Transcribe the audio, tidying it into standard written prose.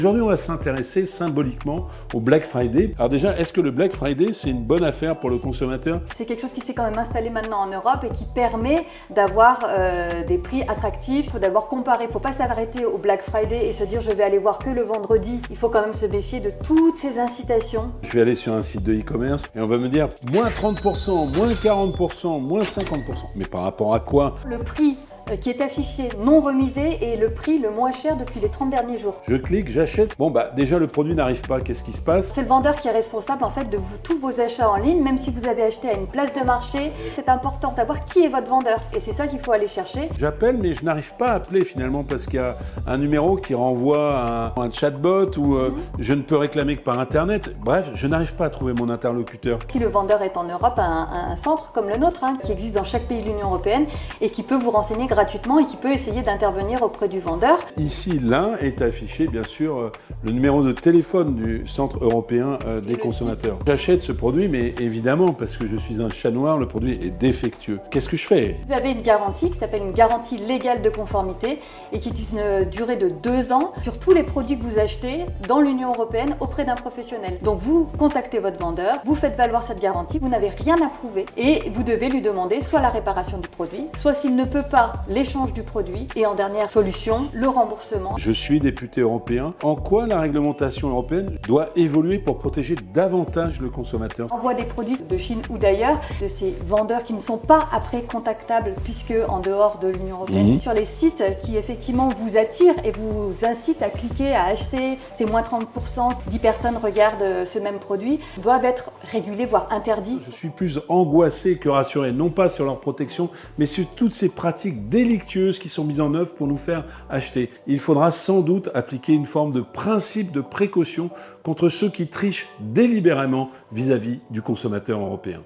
Aujourd'hui, on va s'intéresser symboliquement au Black Friday. Alors déjà, est-ce que le Black Friday, c'est une bonne affaire pour le consommateur? C'est quelque chose qui s'est quand même installé maintenant en Europe et qui permet d'avoir des prix attractifs. Il faut d'abord comparer, il ne faut pas s'arrêter au Black Friday et se dire je vais aller voir que le vendredi. Il faut quand même se méfier de toutes ces incitations. Je vais aller sur un site de e-commerce et on va me dire moins 30%, moins 40%, moins 50%. Mais par rapport à quoi? Le prix qui est affiché non remisé est le prix le moins cher depuis les 30 derniers jours. Je clique, j'achète. Bon déjà le produit n'arrive pas, qu'est-ce qui se passe? C'est le vendeur qui est responsable en fait de tous vos achats en ligne, même si vous avez acheté à une place de marché. C'est important de savoir qui est votre vendeur et c'est ça qu'il faut aller chercher. J'appelle mais je n'arrive pas à appeler finalement parce qu'il y a un numéro qui renvoie à un chatbot ou je ne peux réclamer que par internet. Bref, je n'arrive pas à trouver mon interlocuteur. Si le vendeur est en Europe, un centre comme le nôtre qui existe dans chaque pays de l'Union européenne et qui peut vous renseigner gratuitement et qui peut essayer d'intervenir auprès du vendeur. Ici, là est affiché bien sûr le numéro de téléphone du Centre européen des consommateurs. J'achète ce produit mais évidemment parce que je suis un chat noir, le produit est défectueux. Qu'est-ce que je fais? Vous avez une garantie qui s'appelle une garantie légale de conformité et qui est une durée de 2 ans sur tous les produits que vous achetez dans l'Union européenne auprès d'un professionnel. Donc vous contactez votre vendeur, vous faites valoir cette garantie, vous n'avez rien à prouver et vous devez lui demander soit la réparation du produit, soit s'il ne peut pas l'échange du produit et en dernière solution, le remboursement. Je suis député européen. En quoi la réglementation européenne doit évoluer pour protéger davantage le consommateur? On voit des produits de Chine ou d'ailleurs, de ces vendeurs qui ne sont pas après contactables puisque en dehors de l'Union européenne, sur les sites qui effectivement vous attirent et vous incitent à cliquer, à acheter, c'est moins 30%, 10 personnes regardent ce même produit, doivent être régulés, voire interdits. Je suis plus angoissé que rassuré, non pas sur leur protection, mais sur toutes ces pratiques délictueuses qui sont mises en œuvre pour nous faire acheter. Il faudra sans doute appliquer une forme de principe de précaution contre ceux qui trichent délibérément vis-à-vis du consommateur européen.